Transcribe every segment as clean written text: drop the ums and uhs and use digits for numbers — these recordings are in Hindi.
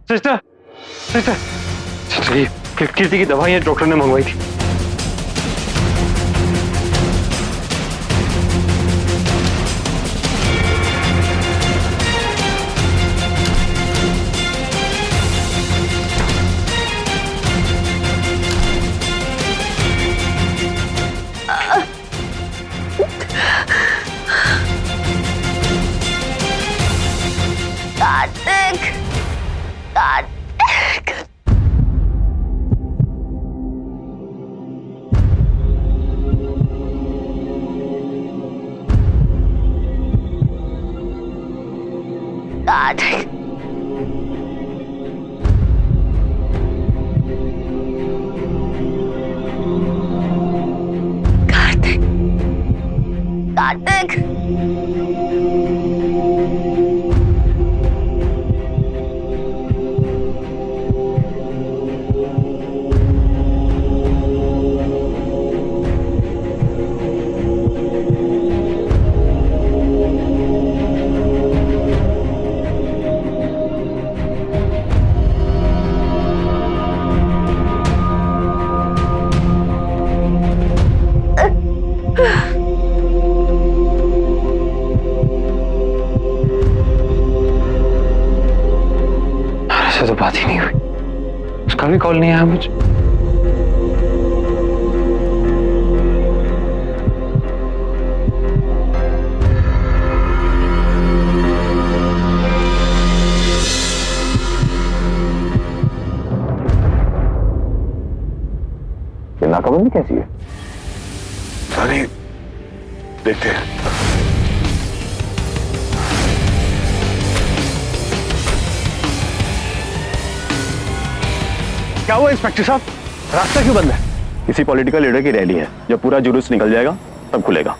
सिस्टर सिस्टर सिस्टर, ये कीर्ति की दवाइयाँ डॉक्टर ने मंगवाई थी। कार्तिक, कार्तिक। कार्तिक, कार्तिक, कार्तिक। से तो बात ही नहीं हुई, उसका भी कॉल नहीं आया मुझे। ये नाकाबंदी कैसी है? सारी देखते हैं। क्या हुआ इंस्पेक्टर साहब, रास्ता क्यों बंद है? किसी पॉलिटिकल लीडर की रैली है, जब पूरा जुलूस निकल जाएगा तब खुलेगा।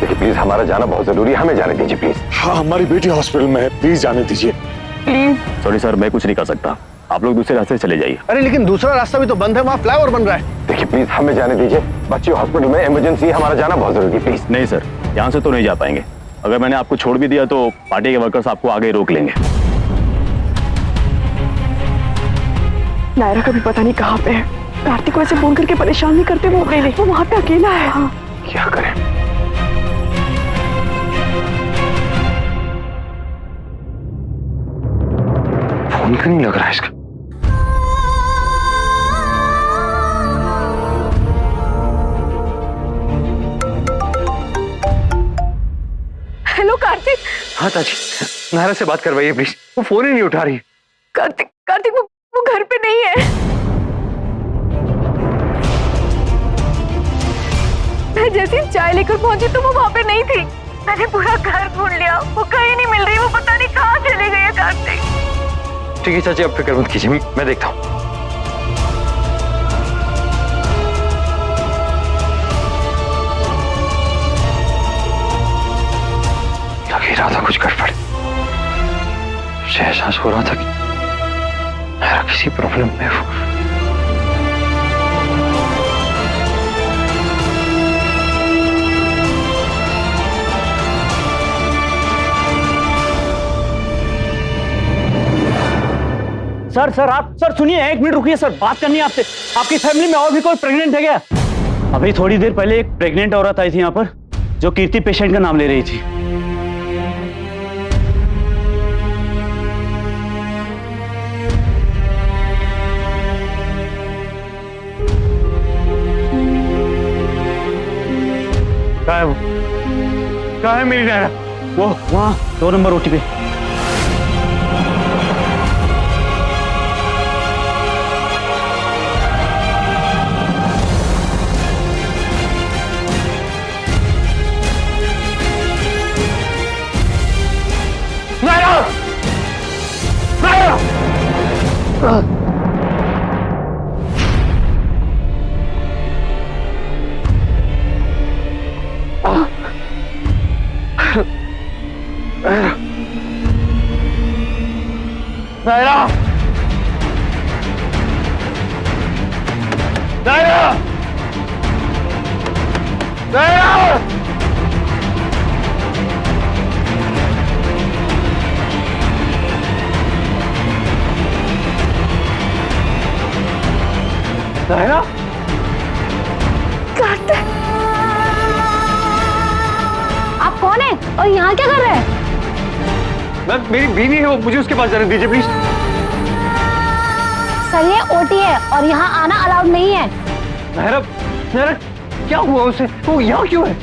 देखिए प्लीज, हमारा जाना बहुत जरूरी है, हमें जाने दीजिए प्लीज। हाँ, हमारी बेटी हॉस्पिटल में है, प्लीज जाने दीजिए प्लीज। सॉरी सर, मैं कुछ नहीं कर सकता, आप लोग दूसरे रास्ते से चले जाइए। अरे लेकिन दूसरा रास्ता भी तो बंद है, वहाँ फ्लाईओवर बन रहा है। देखिए प्लीज, हमें जाने दीजिए, बच्ची हॉस्पिटल में, इमरजेंसी है, हमारा जाना बहुत जरूरी है प्लीज। नहीं सर, यहाँ से तो नहीं जा पाएंगे, अगर मैंने आपको छोड़ भी दिया तो पार्टी के वर्कर्स आपको आगे रोक लेंगे। नायरा का भी पता नहीं कहाँ पे है। कार्तिक को ऐसे फोन करके परेशान नहीं करते वो अपने लिए, वो वहाँ पे अकेला है। हाँ। क्या करें? फोन क्यों नहीं लग रहा है इसका? हेलो कार्तिक। हाँ चाची, नायरा से बात करवाइए प्लीज, वो फोन ही नहीं उठा रही। कार्तिक, कार्तिक वो घर पे नहीं है। मैं जैसे ही चाय लेकर पहुंची तो वो वहाँ पे नहीं थी। मैंने पूरा घर ढूंढ लिया, वो कहीं नहीं मिल रही, वो पता नहीं कहाँ चली गई है कार्तिक। ठीक है चाची, अब फिक्र मत कीजिए, मैं देखता हूँ। लग ही रहा था कुछ गड़बड़, मुझे एहसास हो रहा था कि मेरा किसी प्रॉब्लम में हो। सर आप सर सुनिए, एक मिनट रुकिए सर, बात करनी है आपसे। आपकी फैमिली में और भी कोई प्रेग्नेंट है क्या? अभी थोड़ी देर पहले एक प्रेग्नेंट औरत आई थी यहाँ पर, जो कीर्ति पेशेंट का नाम ले रही थी। कहाँ है वो? कहाँ है मेरी नायरा? वो वहाँ 2 नंबर ओटी पे। नायरा! नायरा! नायरा! नायरा! नायरा! नायरा, कार्तिक, आप कौन है और यहाँ क्या कर रहे हैं? मैम मेरी बीवी है, वो मुझे उसके पास जाने दीजिए प्लीज। सर ये ओटी है और यहाँ आना अलाउड नहीं है। नायरा, नायरा क्या हुआ उसे? वो यहाँ क्यों है?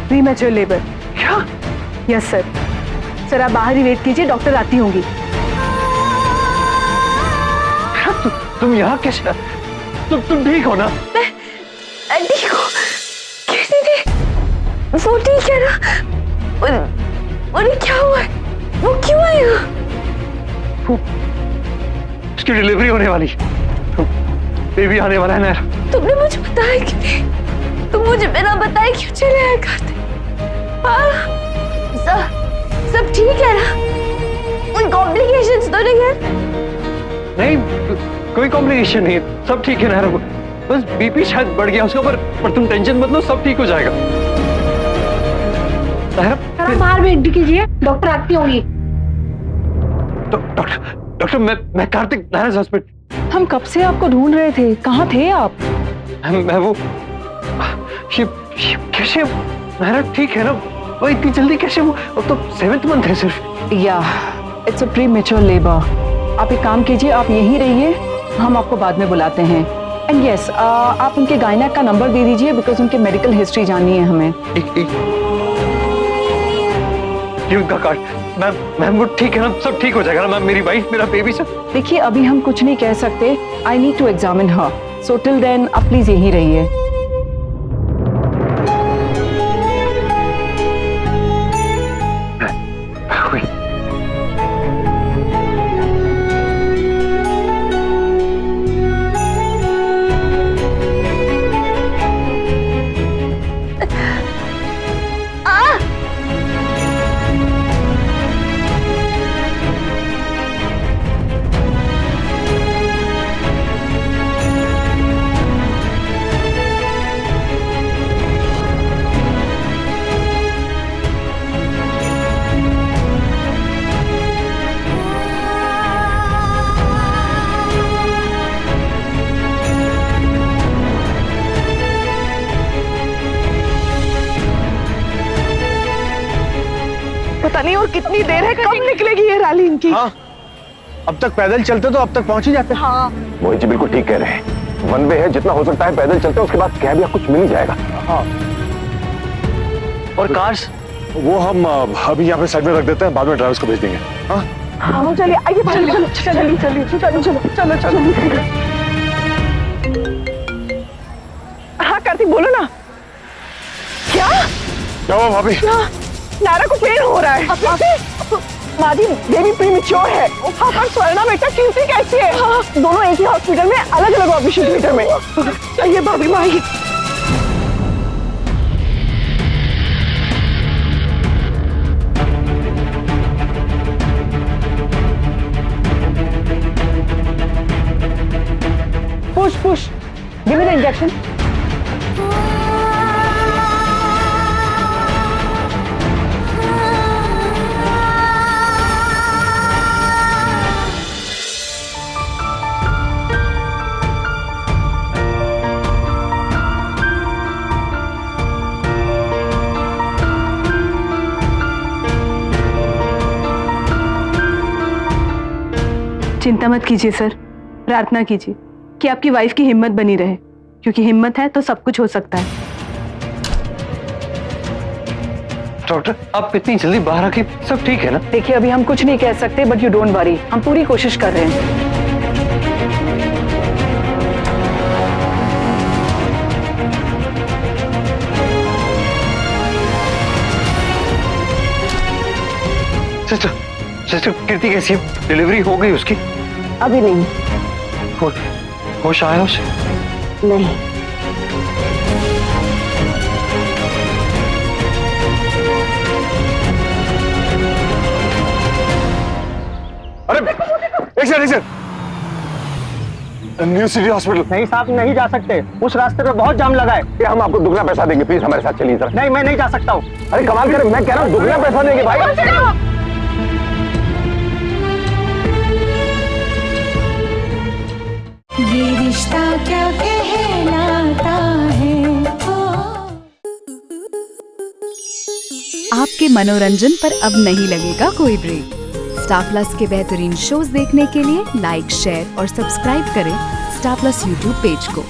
Premature labour. क्या? Yes sir. सर आप बाहर ही वेट कीजिए, डॉक्टर आती होंगी। तुम यहाँ कैसे? तुम ठीक हो ना? ठीक हो? कैसे थे? वो ठीक है ना? उन्हें क्या हुआ है? वो क्यों है यहाँ? उसकी डिलीवरी होने वाली, बेबी आने वाला है नायरा। तुमने मुझे बताया कि नहीं? तुम मुझे बिना बताए क्यों चले आए कार्तिक? हाँ, सब ठीक है ना? कोई कॉम्प्लिकेशंस तो नहीं है? नहीं, कोई कॉम्प्लिकेशन नहीं है, सब ठीक है नायरा। बस बीपी शायद बढ़ गया उसका, पर तुम टेंशन मत लो, सब ठीक हो जाएगा। नायरा, सर आप बाहर वेट कीजिए, डॉक्टर आती होंगी। डॉक्टर मैं कार्तिक, नायरा हॉस्पिटल। हम कब से आपको ढूंढ रहे थे, कहाँ थे आप? मैं वो ये कैसे? नायरा ठीक है ना? वो इतनी जल्दी कैसे? वो अब तो 7th मंथ है सिर्फ। या इट्स अ प्रीमेच्योर लेबर। आप एक काम कीजिए, आप यहीं रहिए, हम आपको बाद में बुलाते हैं। एंड यस, आप उनके गायनेक का नंबर दे दीजिए, बिकॉज उनके मेडिकल हिस्ट्री जाननी है हमें। ये उनका कार्ड। मैम वो ठीक है ना? सब ठीक हो जाएगा ना मैम? मेरी वाइफ, मेरा बेबी सब। देखिए अभी हम कुछ नहीं कह सकते, I need to examine her, so till then आप प्लीज यहीं रहिए। पता नहीं और कितनी देर है, कब निकलेगी ये रैली इनकी? हाँ, अब तक पैदल चलते तो अब तक पहुंच ही जाते। हाँ मोहित जी बिल्कुल ठीक कह रहे हैं, वन वे है, जितना हो सकता है पैदल चलते हैं, उसके बाद कैब या कुछ मिल ही जाएगा। हाँ, और कार्स? वो हम अभी यहाँ पे साइड में रख देते हैं, बाद में ड्राइवर्स को भेज देंगे। हाँ हाँ चलिए, आइए चलिए चलो चलो। हाँ कार्तिक बोलो ना। क्या हुआ भाभी? नायरा को पेन हो रहा है। माँ जी बेबी प्रीमेच्योर है। हाँ पर स्वर्णा बेटा कीर्ति कैसी है? हाँ दोनों एक ही हॉस्पिटल में, अलग अलग ऑपरेशन थिएटर में। चाहिए भाभी माई। Push give me the injection. चिंता मत कीजिए सर, प्रार्थना कीजिए कि आपकी वाइफ की हिम्मत बनी रहे, क्योंकि हिम्मत है तो सब कुछ हो सकता है। डॉक्टर आप इतनी जल्दी बाहर आके, सब ठीक है ना? देखिए अभी हम कुछ नहीं कह सकते, बट यू डोंट वरी, हम पूरी कोशिश कर रहे हैं। सिस्टर कीर्ति कैसी है? डिलीवरी हो गई उसकी? अभी नहीं। होश आया उसे? नहीं। अरे एक सेकंड, न्यू सिटी हॉस्पिटल। नहीं साहब, नहीं जा सकते, उस रास्ते पे बहुत जाम लगा है। ये हम आपको दुगना पैसा देंगे, प्लीज हमारे साथ चलिए सर। नहीं मैं नहीं जा सकता हूँ। अरे कमाल कर, मैं कह रहा हूँ दुगना पैसा देंगे भाई। ये रिश्ता क्या कहलाता आपके मनोरंजन पर अब नहीं लगेगा कोई ब्रेक। स्टार प्लस के बेहतरीन शोज देखने के लिए लाइक, शेयर और सब्सक्राइब करें स्टार प्लस यूट्यूब पेज को।